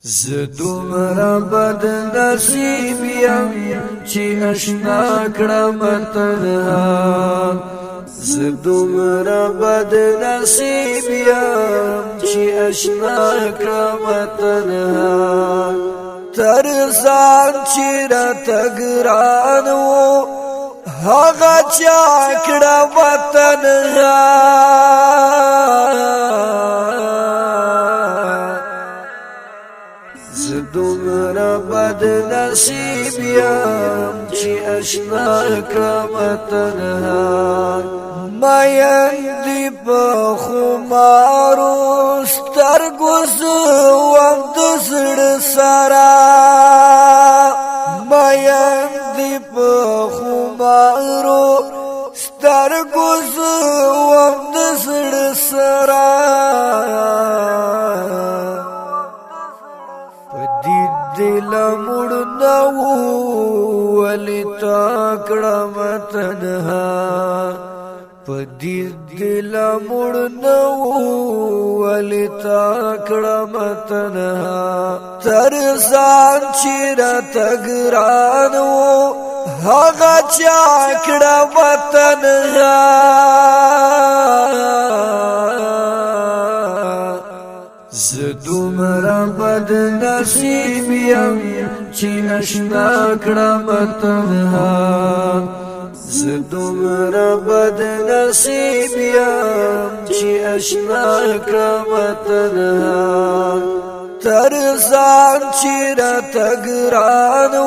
زدومره بد نصیب یم چې اشنا کړم تنها زدومره بد نصیب یم چې اشنا کړم تنها تر ځان چې راته ګران و هغه چا کړم تنها زدومره بد نصیب یم چې اشنا کړم تنها مین دی په خمارو سترګو زوم د زړه سره مین دی په خمارو سترګو زوم د زړه سره دل مړ نو ولي تا کړم تنها پدې دل مړ نو ولي تا کړم تنها تر ځان چې راته ګران و هغه چا کړم تنها زدومره بد نصیب یم چې اشنا کړم تنها زدومره بد نصیب یم چې اشنا کړم تنها تر ځان چې راته ګران و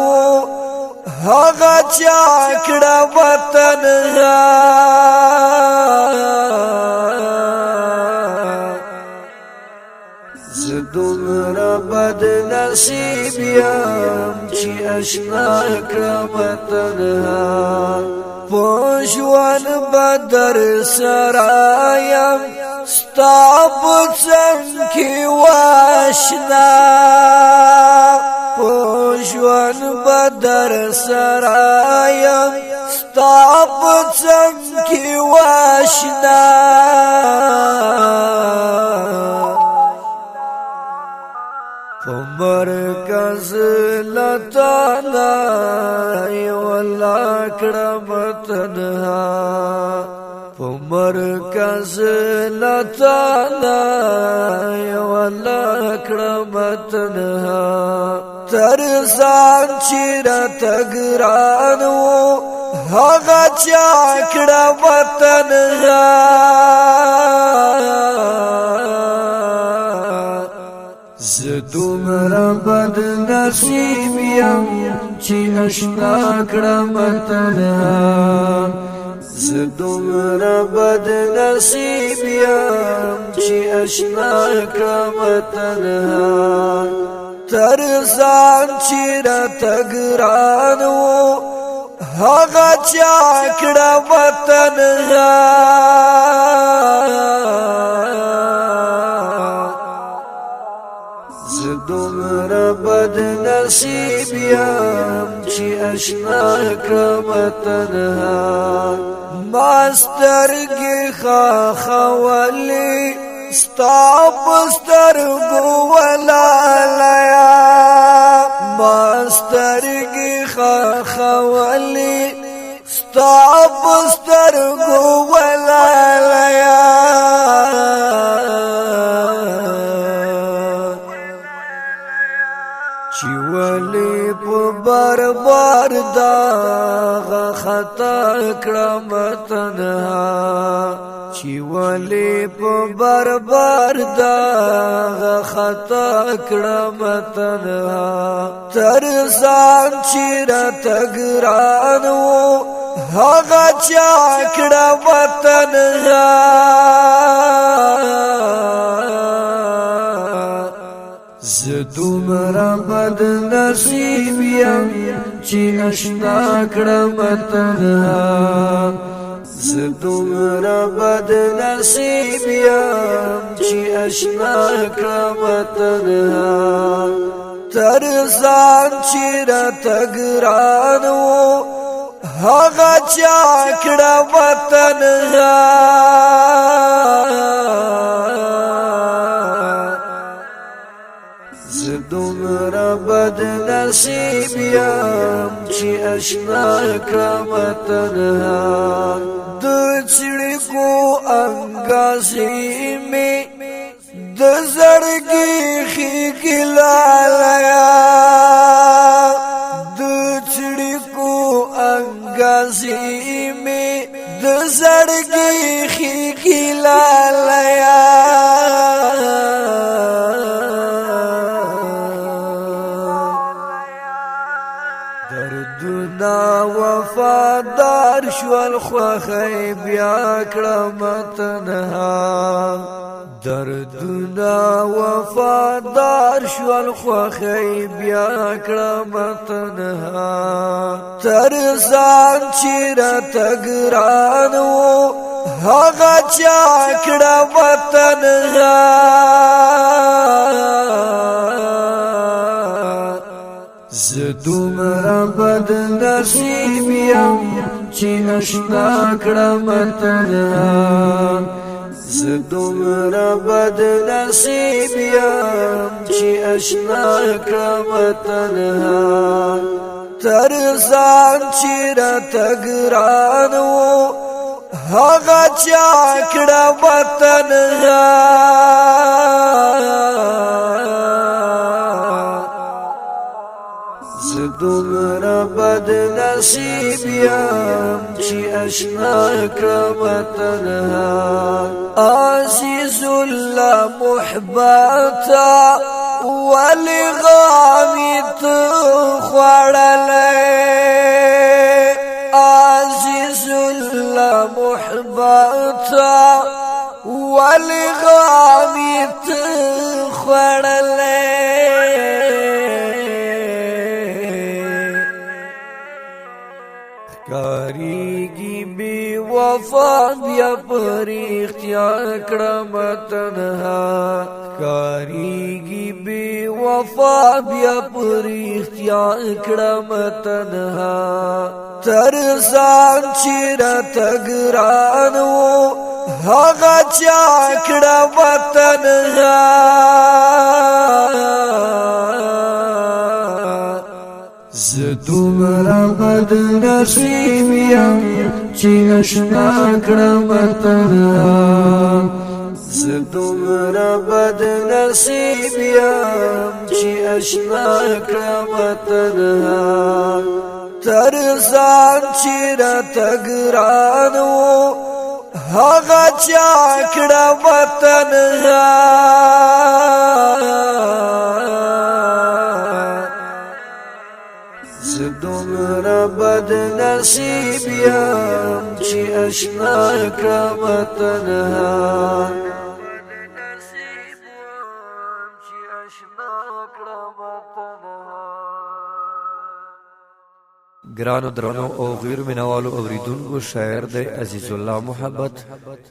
هغه چا کړم تنها زدومره بد نصیب یم چې اشنا کړم تنها پښوان بدر سرایم ستا په څنګ کې واشنا پښوان بدر سرایم ستا په څنګ کې واشنا مرکز لتانا والله کړم تنها مرکز لتانا والله کړم تنها تر ځان چې راته ګران و هغه چا کړم تنها زدومره بد نصیب یم چې اشنا کړم تنها زدومره بد نصیب یم چې اشنا کړم تنها تر ځان چې راته ګران و هغه چا کړم تنها زدومره بد نصیب یم چې اشنا کړم تنها ماسترګي خاولي ستا په سترګو ولایا ماسترګي خاولي ستا په سترګو ولایا چې ولې په بار دا خطا کړم تنها چې ولې په بار دا خطا کړم تنها تر ځان چې راته ګران و هغه چا کړم تنها زدومره بد نصیب یم چې اشنا کړم تنها زدومره بد نصیب یم چې اشنا کړم تنها تر ځان چې راته ګران و هغه چا کړم تنها دومره بد نصیب یم چې اشنا کړم تنها د څړیکو انګازې مې د زړګي خېږي لالیا د څړیکو انګازې مې د زړګي خېږي لالیا دردنا وفادار شول خوخی بیا کړم تنها دردنا وفادار شول خوخی بیا کړم تنها تر ځان چې راته ګران و هغه چا کړم تنها زه دومره بد نصیب یم چې اشنا کړم تنها زه دومره بد نصیب یم چې اشنا کړم تنها تر ځان چې راته ګران و هغه چا کړم تنها زه دومره بد نصیب یم چې اشنا کړم تنها عزیز الله محبتا ولی غامی ته خوړلی عزیز الله محبتا ولی غامی ته خوړلی کاریگی بی وفا بیا پر اختیار کړم تنها کاریگی بی وفا بیا پر اختیار کړم تنها تر ځان چې راته ګران و هغه چا کړم تنها زه دومره بد نصیب یم چې اشنا کړم تنها زه دومره بد نصیب یم چې اشنا کړم تنها تر ځان چې راته ګران و هغه چا کړم تنها زه دومره بد نصیب یم چې اشنا کړم تنها گرانو درانو او غیر منوالو اوریدونکو شاعر د عزیز الله محبت،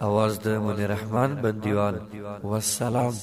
आवाज د منیر رحمان بندیوان. والسلام.